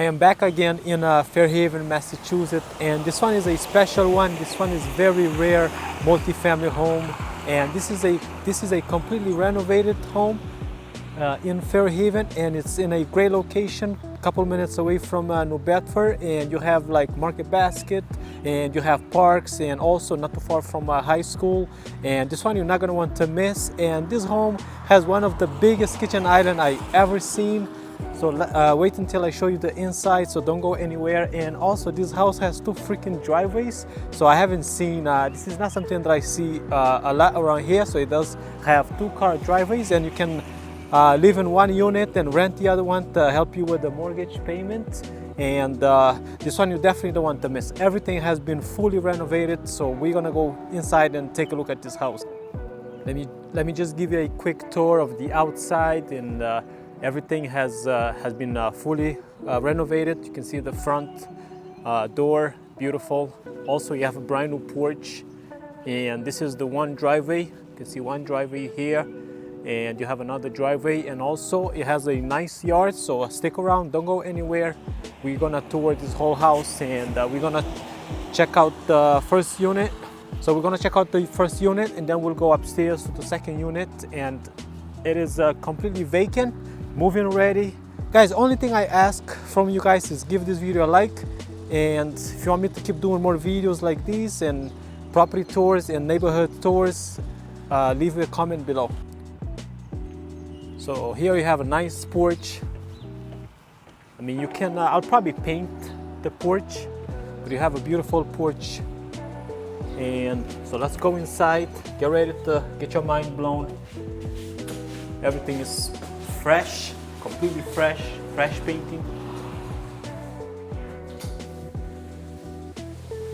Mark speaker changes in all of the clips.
Speaker 1: I am back again in Fairhaven, Massachusetts, and this one is a special one. This one is very rare multi-family home, and this is a completely renovated home in Fairhaven, and it's in a great location, a couple minutes away from New Bedford, and you have like Market Basket, and you have parks, and also not too far from high school. And this one you're not going to want to miss. And this home has one of the biggest kitchen island I ever seen. So wait until I show you the inside, so don't go anywhere. And also this house has 2 freaking driveways, so I haven't seen, this is not something that I see a lot around here. So it does have 2-car driveways, and you can live in one unit and rent the other one to help you with the mortgage payment. And this one you definitely don't want to miss. Everything has been fully renovated, so we're gonna go inside and take a look at this house. Let me just give you a quick tour of the outside. And everything has been fully renovated. You can see the front door, beautiful. Also, you have a brand new porch, and this is the one driveway. You can see one driveway here, and you have another driveway, and also it has a nice yard. So stick around, don't go anywhere. We're gonna tour this whole house, and we're gonna check out the first unit. So we're gonna check out the first unit, and then we'll go upstairs to the second unit, and it is completely vacant. Moving ready. Guys, only thing I ask from you guys is give this video a like, and if you want me to keep doing more videos like these and property tours and neighborhood tours, leave a comment below. So here you have a nice porch. I mean, you can, I'll probably paint the porch, but you have a beautiful porch. And so let's go inside, get ready to get your mind blown. Everything is fresh, completely fresh painting.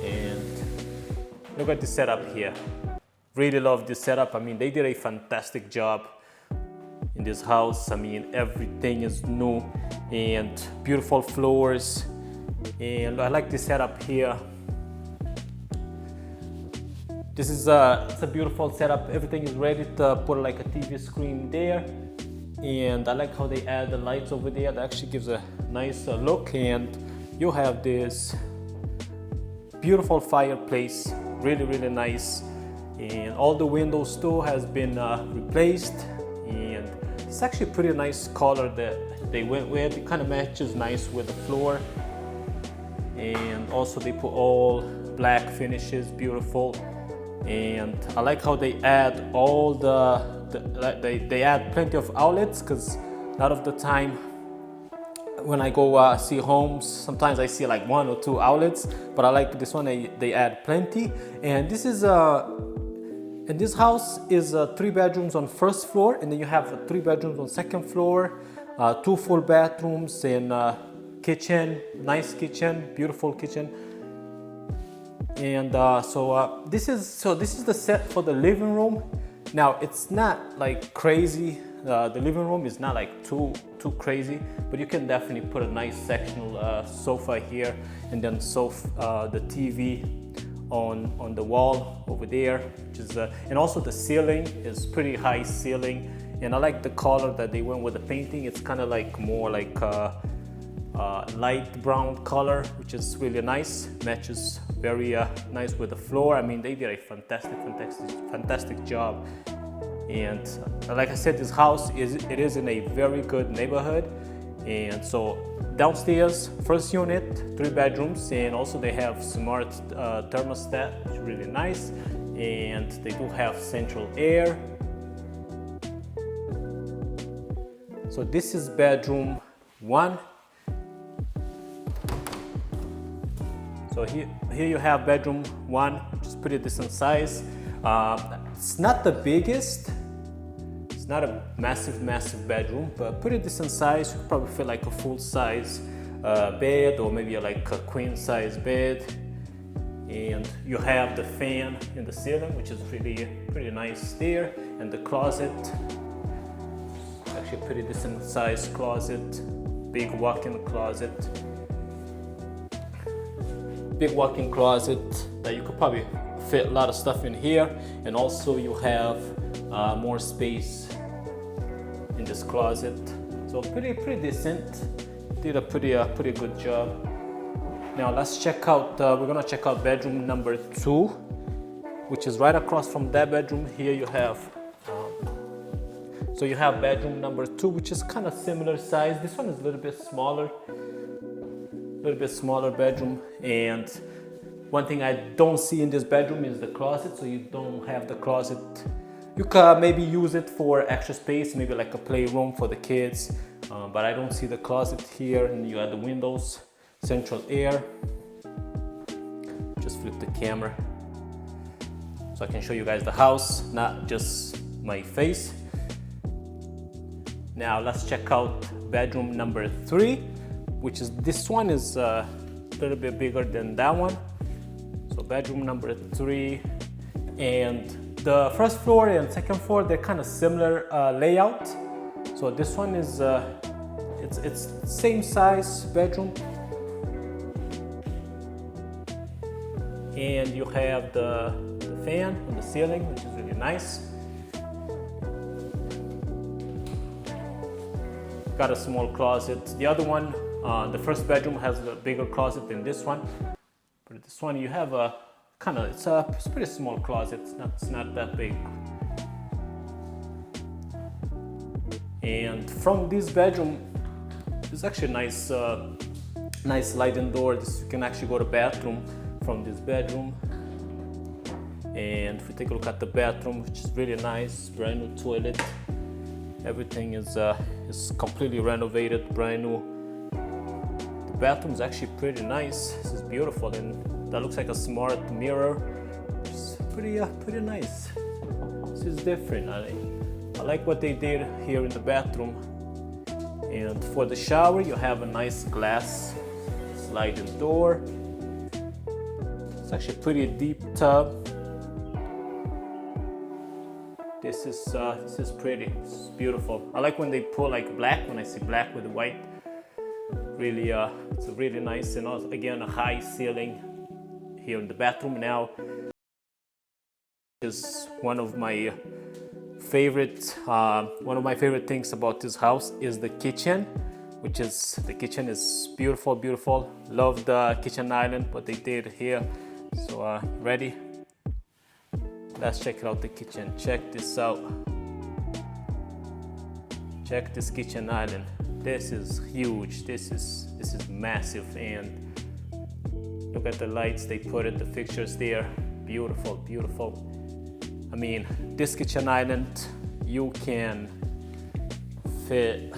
Speaker 1: And look at the setup here. Really love this setup. I mean, they did a fantastic job in this house. I mean, everything is new and beautiful floors. And I like this setup here. This is it's a beautiful setup. Everything is ready to put like a TV screen there. And I like how they add the lights over there. That actually gives a nice look. And you have this beautiful fireplace, really nice. And all the windows too has been replaced. And it's actually a pretty nice color that they went with. It kind of matches nice with the floor. And also they put all black finishes, beautiful. And I like how they add all they add plenty of outlets, because a lot of the time when I go see homes, sometimes I see like 1 or 2 outlets, but I like this one, they add plenty. And this is and this house is 3 bedrooms on first floor, and then you have 3 bedrooms on second floor, 2 full bathrooms, and kitchen, nice kitchen, beautiful kitchen. And so this is the set for the living room. Now it's not like crazy. The living room is not like too crazy, but you can definitely put a nice sectional sofa here, and then the TV on the wall over there, which is and also the ceiling is pretty high ceiling. And I like the color that they went with the painting. It's kind of like more like light brown color, which is really nice, matches very nice with the floor. I mean, they did a fantastic job. And like I said, this house is in a very good neighborhood. And so downstairs, first unit, 3 bedrooms, and also they have smart thermostat, which is really nice. And they do have central air. So this is bedroom 1. So here you have bedroom 1, which is pretty decent size. It's not the biggest. It's not a massive bedroom, but pretty decent size. You could probably fit like a full size bed, or maybe like a queen size bed. And you have the fan in the ceiling, which is really pretty nice there. And the closet, actually a pretty decent size closet, big walk-in closet. Big walk-in closet that you could probably fit a lot of stuff in here. And also you have more space in this closet. So pretty decent did a pretty good job. Now let's check out, we're gonna check out bedroom number 2, which is right across from that bedroom. Here you have, so you have bedroom number 2, which is kind of similar size. This one is a little bit smaller bedroom. And one thing I don't see in this bedroom is the closet. So you don't have the closet. You can maybe use it for extra space, maybe like a playroom for the kids. But I don't see the closet here. And you have the windows, central air. Just flip the camera so I can show you guys the house, not just my face. Now let's check out bedroom number 3, which is, this one is a little bit bigger than that one. So bedroom number 3, and the first floor and second floor, they're kind of similar layout. So this one is, it's same size bedroom. And you have the fan on the ceiling, which is really nice. Got a small closet. The other one, the first bedroom has a bigger closet than this one. But this one you have a kind of, it's a pretty small closet. It's not that big. And from this bedroom, it's actually a nice sliding door. You can actually go to bathroom from this bedroom. And if we take a look at the bathroom, which is really nice, brand new toilet. Everything is completely renovated, brand new. The bathroom is actually pretty nice. This is beautiful, and that looks like a smart mirror. It's pretty nice. This is different. I like what they did here in the bathroom. And for the shower, you have a nice glass sliding door. It's actually a pretty deep tub. This is pretty. It's beautiful. I like when they put like black. When I see black with white, really, it's really nice. And also, again, a high ceiling here in the bathroom. Now, is one of my favorite things about this house is the kitchen, which is, the kitchen is beautiful. Love the kitchen island, what they did here. So ready? Let's check out the kitchen. Check this out. Check this kitchen island. This is huge. This is massive. And look at the lights they put it, the fixtures there. Beautiful. I mean, this kitchen island, you can fit.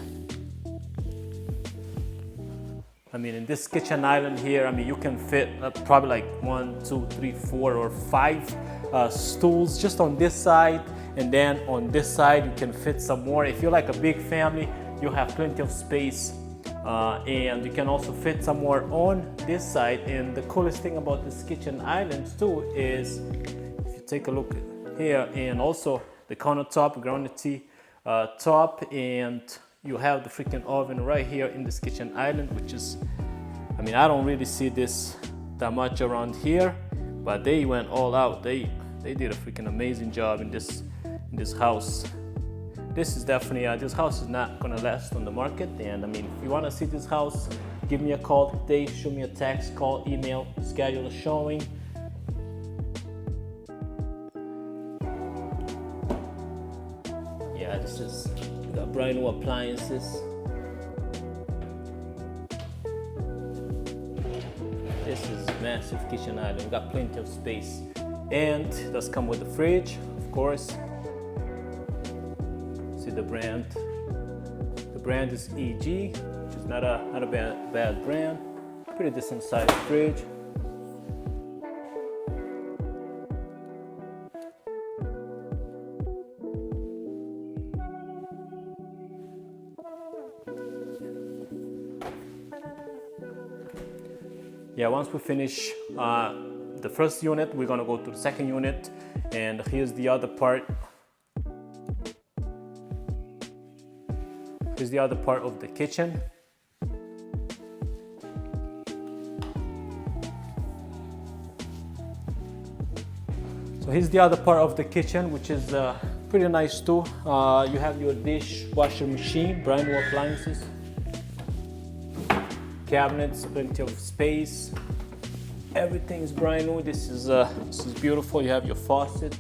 Speaker 1: I mean, in this kitchen island here, I mean, you can fit probably like 1, 2, 3, 4, or 5 stools just on this side, and then on this side you can fit some more. If you're like a big family, you have plenty of space, and you can also fit some more on this side. And the coolest thing about this kitchen island too is, if you take a look here, and also the countertop, granite top, and you have the freaking oven right here in this kitchen island, which is, I mean, I don't really see this that much around here, but they went all out. They did a freaking amazing job in this house. This is definitely, this house is not gonna last on the market. And I mean, if you wanna see this house, give me a call today, shoot me a text, call, email, schedule a showing. Yeah, this is, got brand new appliances. This is massive kitchen island. Got plenty of space, and it does come with the fridge, of course. See the brand. The brand is EG, which is not a bad brand. Pretty decent sized fridge. Yeah, once we finish the first unit, we're gonna go to the second unit, and here's the other part. Here's the other part of the kitchen. So here's the other part of the kitchen, which is pretty nice too. You have your dishwasher machine, brand new appliances. cabinets, plenty of space. Everything is brand new. This is beautiful. You have your faucet,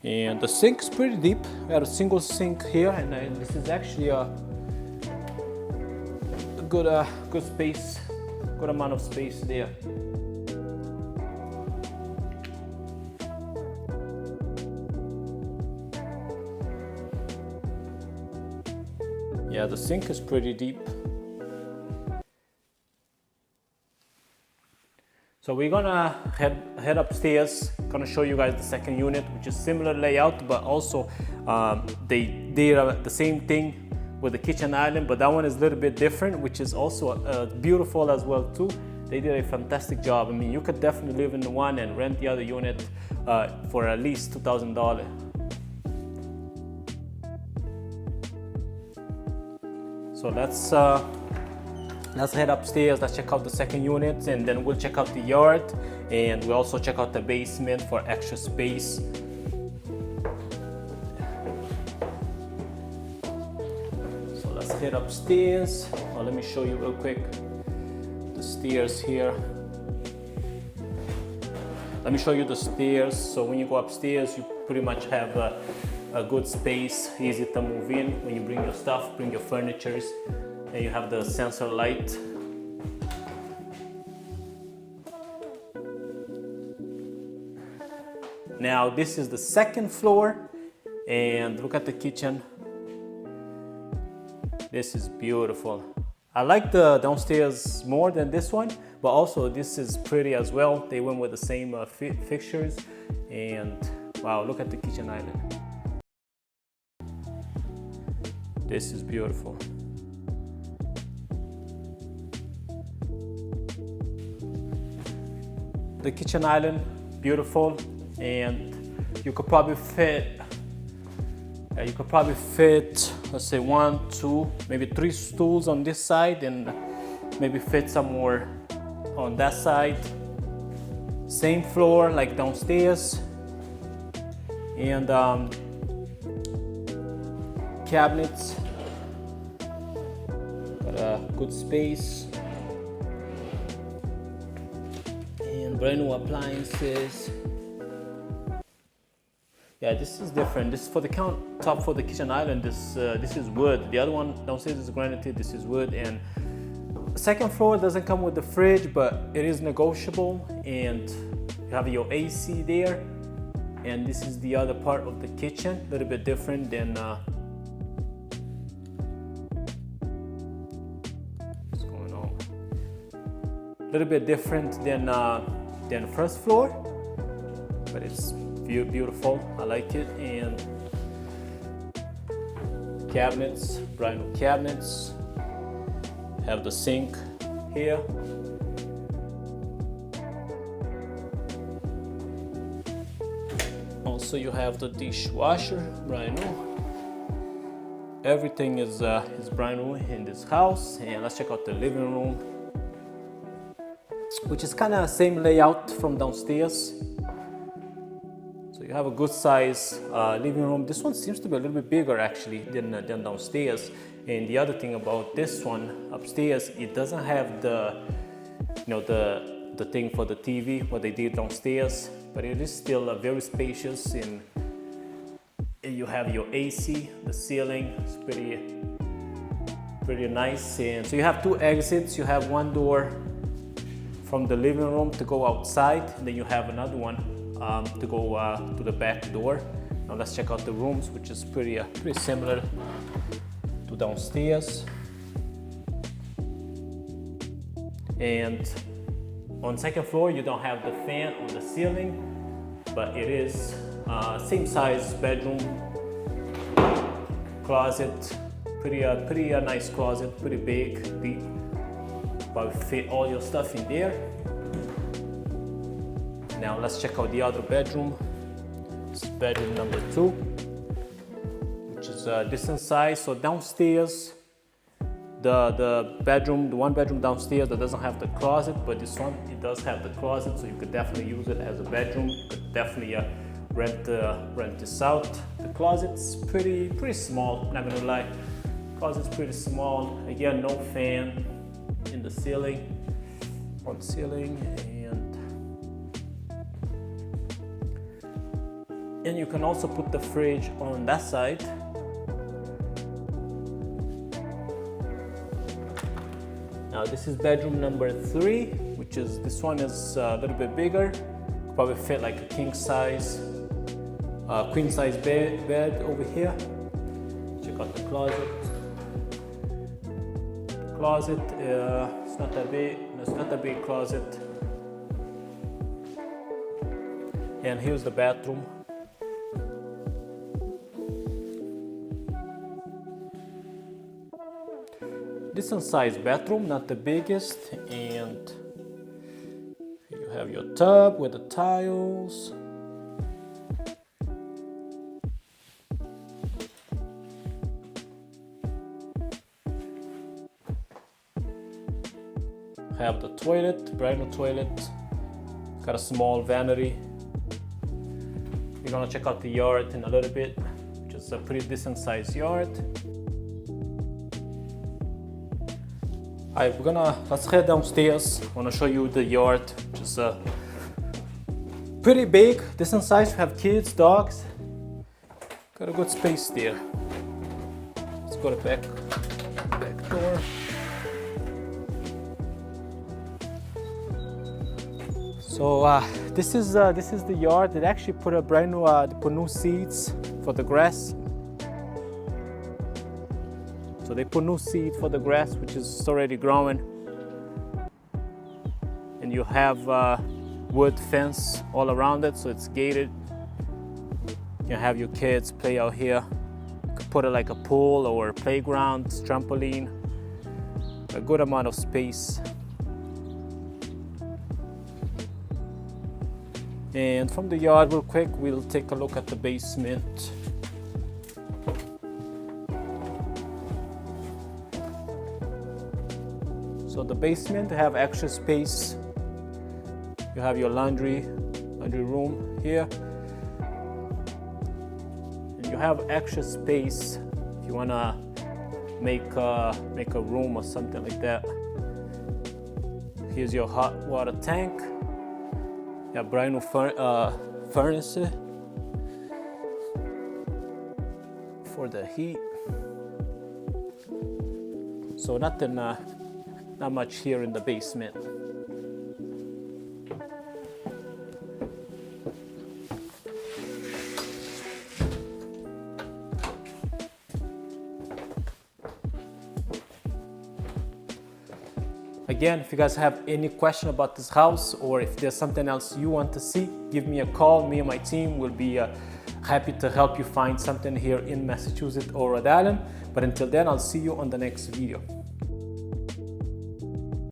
Speaker 1: and the sink is pretty deep. We have a single sink here, and this is actually a good space, good amount of space there. Yeah, the sink is pretty deep. So we're gonna head upstairs. Gonna show you guys the second unit, which is similar layout, but also they did the same thing with the kitchen island, but that one is a little bit different, which is also beautiful as well too. They did a fantastic job. I mean, you could definitely live in the one and rent the other unit for at least $2,000. So let's head upstairs. Let's check out the second unit, and then we'll check out the yard, and we'll also check out the basement for extra space. So let's head upstairs. Well, let me show you real quick the stairs here. Let me show you the stairs. So when you go upstairs, you pretty much have a good space, easy to move in. When you bring your stuff, bring your furnitures, and you have the sensor light. Now this is the second floor, and look at the kitchen. This is beautiful. I like the downstairs more than this one, but also this is pretty as well. They went with the same fixtures, and wow, look at the kitchen island. This is beautiful. The kitchen island, beautiful, and you could probably fit, let's say 1, 2, maybe 3 stools on this side, and maybe fit some more on that side. Same floor like downstairs, and cabinets, got a good space, and brand new appliances. Yeah, this is different. This is for the countertop for the kitchen island. This is wood. The other one downstairs is granite. This is wood. And the second floor doesn't come with the fridge, but it is negotiable. And you have your AC there. And this is the other part of the kitchen, a little bit different than what's going on? A little bit different than the first floor, but it's beautiful. I like it. And cabinets, brand new cabinets. Have the sink here. Also, you have the dishwasher, brand new. Everything is brand new in this house. And let's check out the living room, which is kind of same layout from downstairs. So you have a good size living room. This one seems to be a little bit bigger actually than downstairs. And the other thing about this one upstairs, it doesn't have the thing for the TV, what they did downstairs, but it is still very spacious, and you have your AC, the ceiling is pretty nice. And so you have 2 exits. You have one door from the living room to go outside, and then you have another one to go to the back door. Now let's check out the rooms, which is pretty similar to downstairs. And on second floor, you don't have the fan on the ceiling, but it is same size bedroom, closet, pretty nice closet, pretty big, deep. Probably fit all your stuff in there. Now let's check out the other bedroom. This is bedroom number 2, which is a decent size. So downstairs, the one bedroom downstairs that doesn't have the closet, but this one, it does have the closet, so you could definitely use it as a bedroom. You could definitely rent this out. The closet's pretty small, not gonna lie. Closet's pretty small. Again, no fan. in the ceiling, on ceiling, and you can also put the fridge on that side. Now this is bedroom number 3, which is, this one is a little bit bigger, probably fit like a king size, queen size bed over here. Check out the closet. Closet, it's not that big, it's not that big closet. And here's the bathroom. Decent sized bathroom, not the biggest, and you have your tub with the tiles. Have the toilet, brand new toilet, got a small vanity. We're gonna check out the yard in a little bit, which is a pretty decent sized yard. Alright, let's head downstairs. I wanna show you the yard, which is pretty big, decent size. We have kids, dogs, got a good space there. Let's go to the back door. So this is the yard. They actually put a brand new, put new seeds for the grass. So they put new seed for the grass, which is already growing. And you have wood fence all around it, so it's gated. You have your kids play out here. You could put it like a pool or a playground, trampoline. A good amount of space. And from the yard, real quick, we'll take a look at the basement. So the basement have extra space. You have your laundry room here. And you have extra space if you wanna make a room or something like that. Here's your hot water tank. You have brand new furnace for the heat. So not much here in the basement. Again, if you guys have any question about this house, or if there's something else you want to see, give me a call. Me and my team will be happy to help you find something here in Massachusetts or Rhode Island. But until then, I'll see you on the next video.